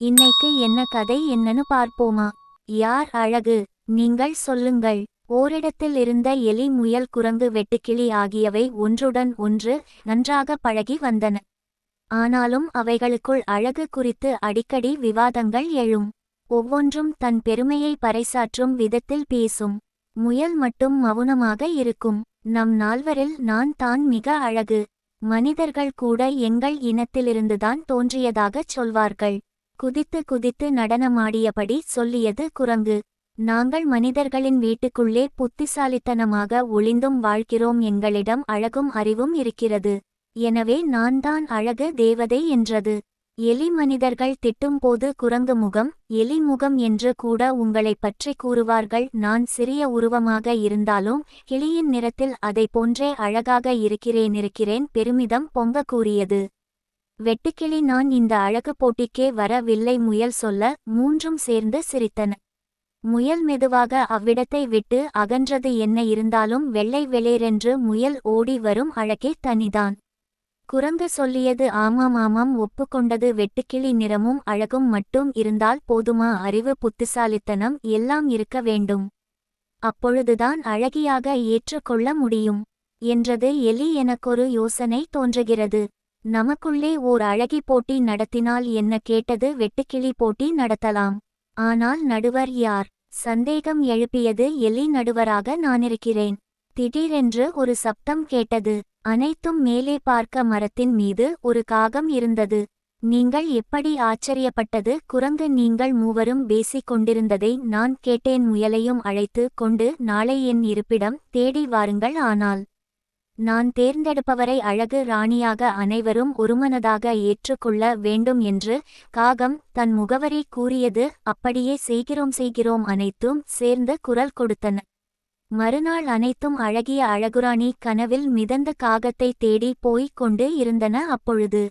இன்னைக்கு என்ன கதை என்னன்னு பார்ப்போமா? யார் அழகு? நீங்கள் சொல்லுங்கள். ஓரிடத்தில் இருந்த எலி, முயல், குரங்கு, வெட்டுக்கிளி ஆகியவை ஒன்றுடன் ஒன்று நன்றாக பழகி வந்தன. ஆனாலும் அவைகளுக்குள் அழகு குறித்து அடிக்கடி விவாதங்கள் எழும். ஒவ்வொன்றும் தன் பெருமையை பறைசாற்றும் விதத்தில் பேசும். முயல் மட்டும் மௌனமாக இருக்கும். நம் நால்வரில் நான் தான் மிக அழகு. மனிதர்கள் கூட எங்கள் இனத்திலிருந்துதான் தோன்றியதாகச் சொல்வார்கள். குதித்து குதித்து நடனமாடியபடி சொல்லியது குரங்கு. நாங்கள் மனிதர்களின் வீட்டுக்குள்ளே புத்திசாலித்தனமாக ஒளிந்தும் வாழ்கிறோம். எங்களிடம் அழகும் அறிவும் இருக்கிறது. எனவே நான் தான் அழகு தேவதை என்றது. எலி மனிதர்கள் திட்டும்போது குரங்கு முகம், எலி முகம் என்று கூட உங்களைப் பற்றி கூறுவார்கள். நான் சிறிய உருவமாக இருந்தாலும் கிளியின் நிறத்தில் அதை போன்றே அழகாக இருக்கிறேன் பெருமிதம் பொங்க கூறியது. வெட்டுக்கிளி, நான் இந்த அழகு போட்டிக்கே வரவில்லை. முயல் சொல்ல மூன்றும் சேர்ந்து சிரித்தன. முயல் மெதுவாக அவ்விடத்தை விட்டு அகன்றது. என்ன இருந்தாலும் வெள்ளை வெளேரென்று முயல் ஓடி வரும் அழகே தனிதான். குரங்கு சொல்லியது ஆமாம் ஆமாம் ஒப்புக்கொண்டது. வெட்டுக்கிளி, நிறமும் அழகும் மட்டும் இருந்தால் போதுமா? அறிவு, புத்திசாலித்தனம் எல்லாம் இருக்க வேண்டும். அப்பொழுதுதான் அழகியாக ஏற்றுக்கொள்ள முடியும் என்றது எலி. எனக்கொரு யோசனை தோன்றுகிறது. நமக்குள்ளே ஓர் அழகி போட்டி நடத்தினால் என்ன? கேட்டது வெட்டுக்கிளி. போட்டி நடத்தலாம். ஆனால் நடுவர் யார்? சந்தேகம் எழுப்பியது எலி. நடுவராக நானிருக்கிறேன். திடீரென்று ஒரு சப்தம் கேட்டது. அனைத்தும் மேலே பார்க்க மரத்தின் மீது ஒரு காகம் இருந்தது. நீங்கள் எப்படி? ஆச்சரியப்பட்டது குரங்கு. நீங்கள் மூவரும் பேசிக் கொண்டிருந்ததை நான் கேட்டேன். முயலையும் அழைத்து கொண்டு நாளை என் இருப்பிடம் தேடி வாருங்கள். ஆனால் நான் தேர்ந்தெடுப்பவரை அழகு ராணியாக அனைவரும் ஒருமனதாக ஏற்றுக்கொள்ள வேண்டும் என்று காகம் தன் முகவரி கூறியது. அப்படியே செய்கிறோம். அனைத்தும் சேர்ந்து குரல் கொடுத்தன. மறுநாள் அனைத்தும் அழகிய அழகுராணி கனவில் மிதந்த காகத்தை தேடி போய்க் கொண்டு இருந்தன. அப்பொழுது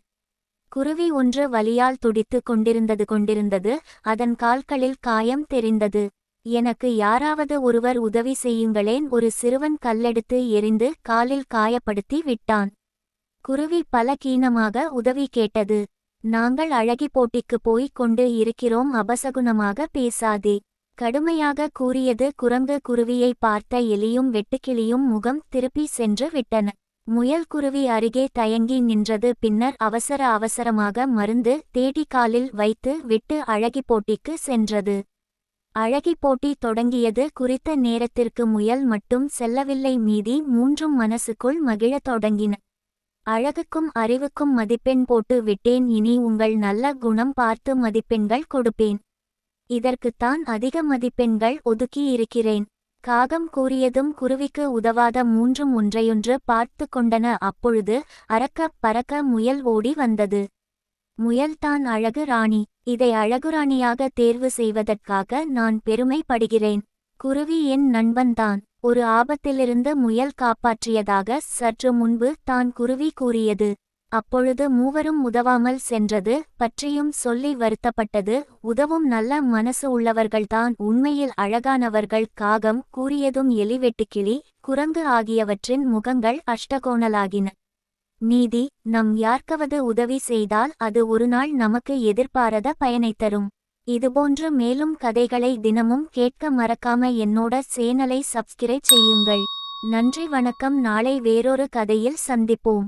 குருவி ஒன்று வலியால் துடித்து கொண்டிருந்தது. அதன் கால்களில் காயம் தெரிந்தது. எனக்கு யாராவது ஒருவர் உதவி செய்யுங்களேன். ஒரு சிறுவன் கல்லெடுத்து எறிந்து காலில் காயப்படுத்தி விட்டான். குருவி பலகீனமாக உதவி கேட்டது. நாங்கள் அழகி போட்டிக்கு போய்க் கொண்டு இருக்கிறோம். அபசகுனமாக பேசாதே, கடுமையாக கூறியது குரங்கு. குருவியை பார்த்த எலியும் வெட்டுக்கிளியும் முகம் திருப்பி சென்று விட்டன. முயல் குருவி அருகே தயங்கி நின்றது. பின்னர் அவசரமாக மருந்து தேடி காலில் வைத்து விட்டு அழகி போட்டிக்கு சென்றது. அழகி போட்டி தொடங்கியது. குறித்த நேரத்திற்கு முயல் மட்டும் செல்லவில்லை. மீதி மூன்றும் மனசுக்குள் மகிழத் தொடங்கின. அழகுக்கும் அறிவுக்கும் மதிப்பெண் போட்டு விட்டேன். இனி உங்கள் நல்ல குணம் பார்த்து மதிப்பெண்கள் கொடுப்பேன். இதற்குத்தான் அதிக மதிப்பெண்கள் ஒதுக்கி இருக்கிறேன். காகம் கூறியதும் குருவிக்கு உதவாத மூன்றும் ஒன்றையொன்று பார்த்து கொண்டன. அப்பொழுது அறக்க பறக்க முயல் ஓடி வந்தது. முயல்தான் அழகு ராணி. இதை அழகுராணியாக தேர்வு செய்வதற்காக நான் பெருமைப்படுகிறேன். குருவி என் நண்பன்தான். ஒரு ஆபத்திலிருந்து முயல் காப்பாற்றியதாக சற்று முன்பு தான் குருவி கூறியது. அப்பொழுது மூவரும் உதவாமல் சென்றது பற்றியும் சொல்லி வருத்தப்பட்டது. உதவும் நல்ல மனசு உள்ளவர்கள்தான் உண்மையில் அழகானவர்கள். காகம் கூறியதும் எலி, வெட்டுக்கிளி, குரங்கு ஆகியவற்றின் முகங்கள் அஷ்டகோணலாகின. நீதி, நம் யார்க்காவது உதவி செய்தால் அது ஒருநாள் நமக்கு எதிர்பாராத பயனைத் தரும். இதுபோன்று மேலும் கதைகளை தினமும் கேட்க மறக்காம என்னோட சேனலை சப்ஸ்கிரைப் செய்யுங்கள். நன்றி, வணக்கம். நாளை வேறொரு கதையில் சந்திப்போம்.